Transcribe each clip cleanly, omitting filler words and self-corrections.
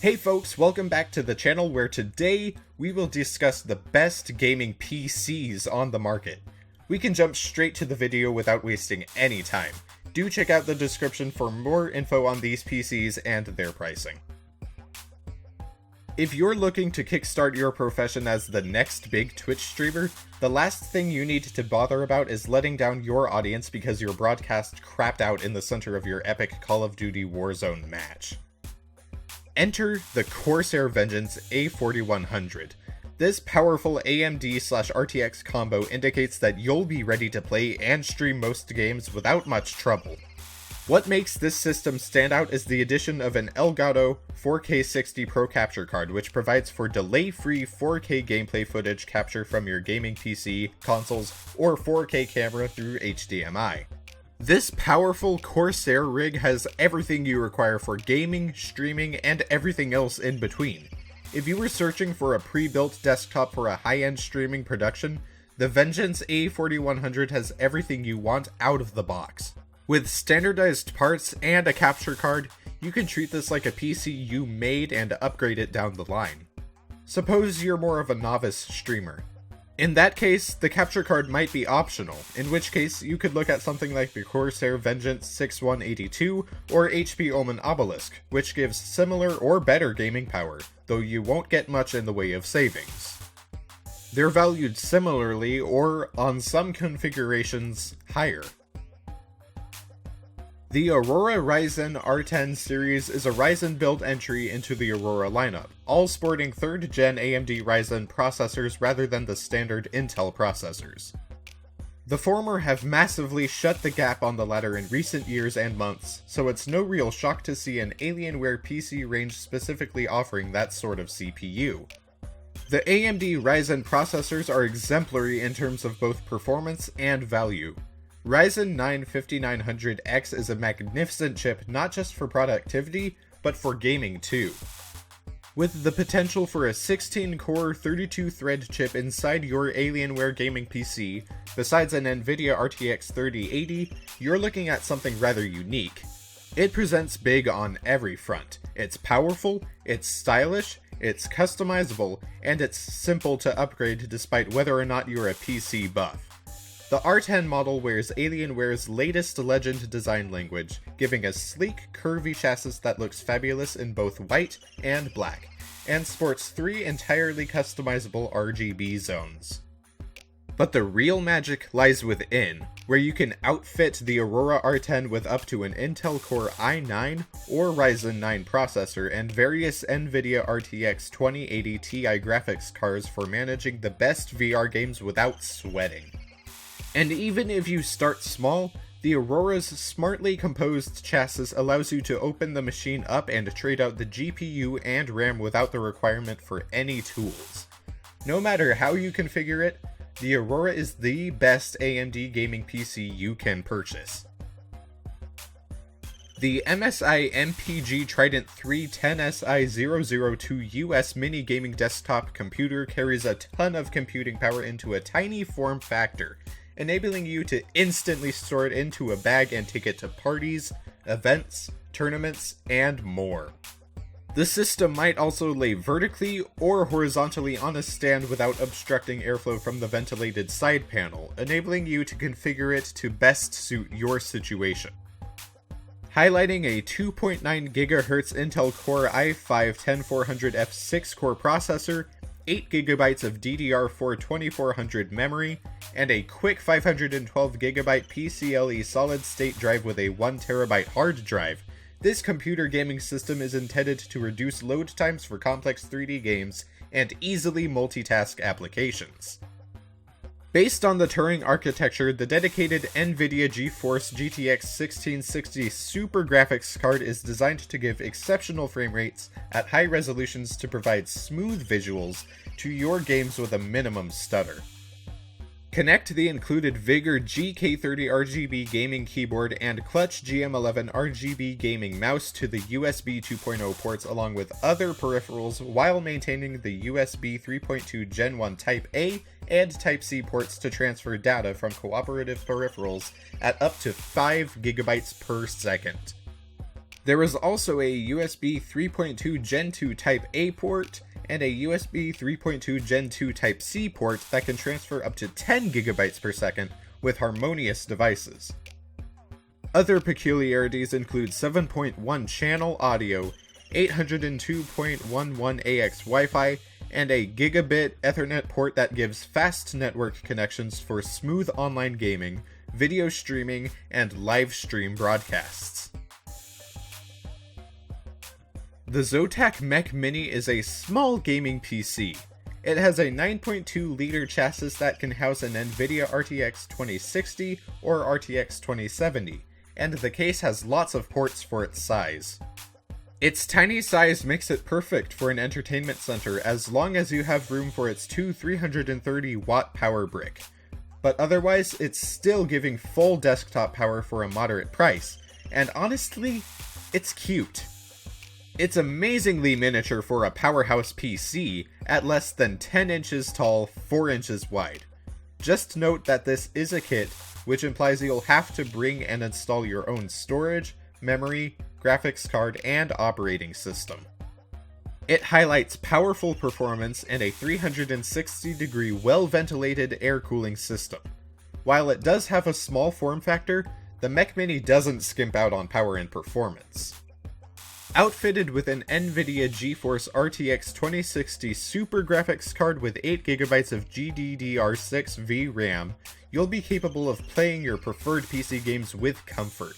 Hey folks, welcome back to the channel where today we will discuss the best gaming PCs on the market. We can jump straight to the video without wasting any time. Do check out the description for more info on these PCs and their pricing. If you're looking to kickstart your profession as the next big Twitch streamer, the last thing you need to bother about is letting down your audience because your broadcast crapped out in the center of your epic Call of Duty Warzone match. Enter the Corsair Vengeance A4100. This powerful AMD/RTX combo indicates that you'll be ready to play and stream most games without much trouble. What makes this system stand out is the addition of an Elgato 4K 60 Pro capture card, which provides for delay-free 4K gameplay footage capture from your gaming PC, consoles, or 4K camera through HDMI. This powerful Corsair rig has everything you require for gaming, streaming, and everything else in between. If you were searching for a pre-built desktop for a high-end streaming production, the Vengeance A4100 has everything you want out of the box. With standardized parts and a capture card, you can treat this like a PC you made and upgrade it down the line. Suppose you're more of a novice streamer. In that case, the capture card might be optional, in which case you could look at something like the Corsair Vengeance 6182 or HP Omen Obelisk, which gives similar or better gaming power, though you won't get much in the way of savings. They're valued similarly or, on some configurations, higher. The Aurora Ryzen R10 series is a Ryzen build entry into the Aurora lineup, all sporting 3rd gen AMD Ryzen processors rather than the standard Intel processors. The former have massively shut the gap on the latter in recent years and months, so it's no real shock to see an Alienware PC range specifically offering that sort of CPU. The AMD Ryzen processors are exemplary in terms of both performance and value. Ryzen 9 5900X is a magnificent chip not just for productivity, but for gaming too. With the potential for a 16-core 32-thread chip inside your Alienware gaming PC, besides an NVIDIA RTX 3080, you're looking at something rather unique. It presents big on every front. It's powerful, it's stylish, it's customizable, and it's simple to upgrade despite whether or not you're a PC buff. The R10 model wears Alienware's latest Legend design language, giving a sleek, curvy chassis that looks fabulous in both white and black, and sports 3 entirely customizable RGB zones. But the real magic lies within, where you can outfit the Aurora R10 with up to an Intel Core i9 or Ryzen 9 processor and various NVIDIA RTX 2080 Ti graphics cards for managing the best VR games without sweating. And even if you start small, the Aurora's smartly composed chassis allows you to open the machine up and trade out the GPU and RAM without the requirement for any tools. No matter how you configure it, the Aurora is the best AMD gaming PC you can purchase. The MSI MPG Trident 3 10SI002 US mini gaming desktop computer carries a ton of computing power into a tiny form factor, enabling you to instantly store it into a bag and take it to parties, events, tournaments, and more. The system might also lay vertically or horizontally on a stand without obstructing airflow from the ventilated side panel, enabling you to configure it to best suit your situation. Highlighting a 2.9 GHz Intel Core i5-10400F 6-core processor, 8GB of DDR4 2400 memory, and a quick 512GB PCIe solid-state drive with a 1TB hard drive, this computer gaming system is intended to reduce load times for complex 3D games and easily multitask applications. Based on the Turing architecture, the dedicated NVIDIA GeForce GTX 1660 Super Graphics card is designed to give exceptional frame rates at high resolutions to provide smooth visuals to your games with a minimum stutter. Connect the included Vigor GK30 RGB gaming keyboard and Clutch GM11 RGB gaming mouse to the USB 2.0 ports along with other peripherals while maintaining the USB 3.2 Gen 1 Type A and Type C ports to transfer data from cooperative peripherals at up to 5 GB per second. There is also a USB 3.2 Gen 2 Type A port and a USB 3.2 Gen 2 Type C port that can transfer up to 10 GB per second with harmonious devices. Other peculiarities include 7.1 channel audio, 802.11 AX Wi-Fi, and a gigabit Ethernet port that gives fast network connections for smooth online gaming, video streaming, and live stream broadcasts. The TheTechMag Mini is a small gaming PC. It has a 9.2-liter chassis that can house an NVIDIA RTX 2060 or RTX 2070, and the case has lots of ports for its size. Its tiny size makes it perfect for an entertainment center as long as you have room for its two 330-watt power brick. But otherwise, it's still giving full desktop power for a moderate price, and honestly, it's cute. It's amazingly miniature for a powerhouse PC at less than 10 inches tall, 4 inches wide. Just note that this is a kit, which implies you'll have to bring and install your own storage, memory, graphics card, and operating system. It highlights powerful performance and a 360-degree well-ventilated air cooling system. While it does have a small form factor, the Mech Mini doesn't skimp out on power and performance. Outfitted with an NVIDIA GeForce RTX 2060 Super graphics card with 8GB of GDDR6 VRAM, you'll be capable of playing your preferred PC games with comfort.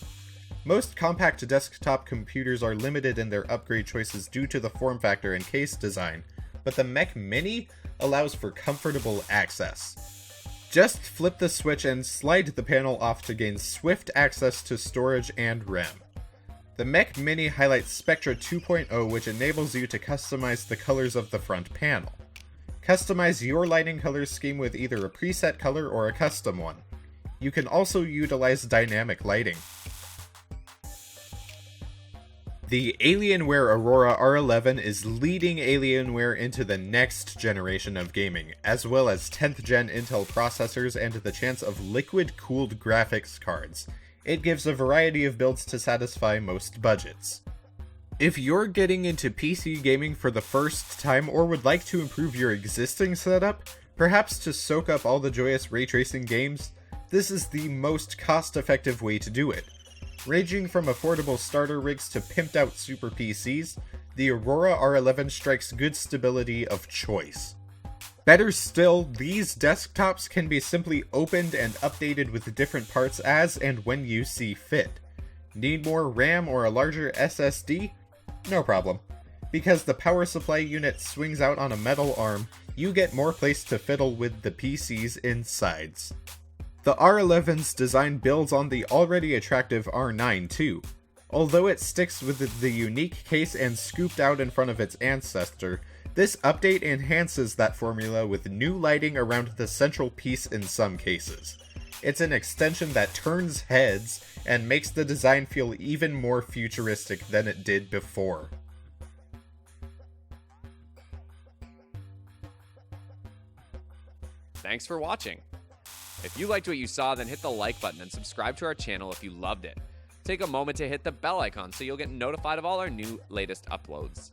Most compact desktop computers are limited in their upgrade choices due to the form factor and case design, but the Mech Mini allows for comfortable access. Just flip the switch and slide the panel off to gain swift access to storage and RAM. The Mech Mini highlights Spectra 2.0, which enables you to customize the colors of the front panel. Customize your lighting color scheme with either a preset color or a custom one. You can also utilize dynamic lighting. The Alienware Aurora R11 is leading Alienware into the next generation of gaming, as well as 10th gen Intel processors and the chance of liquid-cooled graphics cards. It gives a variety of builds to satisfy most budgets. If you're getting into PC gaming for the first time or would like to improve your existing setup, perhaps to soak up all the joyous ray tracing games, this is the most cost-effective way to do it. Ranging from affordable starter rigs to pimped out super PCs, the Aurora R11 strikes good stability of choice. Better still, these desktops can be simply opened and updated with different parts as and when you see fit. Need more RAM or a larger SSD? No problem. Because the power supply unit swings out on a metal arm, you get more place to fiddle with the PC's insides. The R11's design builds on the already attractive R9 too. Although it sticks with the unique case and scooped out in front of its ancestor, this update enhances that formula with new lighting around the central piece in some cases. It's an extension that turns heads and makes the design feel even more futuristic than it did before. Thanks for watching. If you liked what you saw, then hit the like button and subscribe to our channel if you loved it. Take a moment to hit the bell icon so you'll get notified of all our new latest uploads.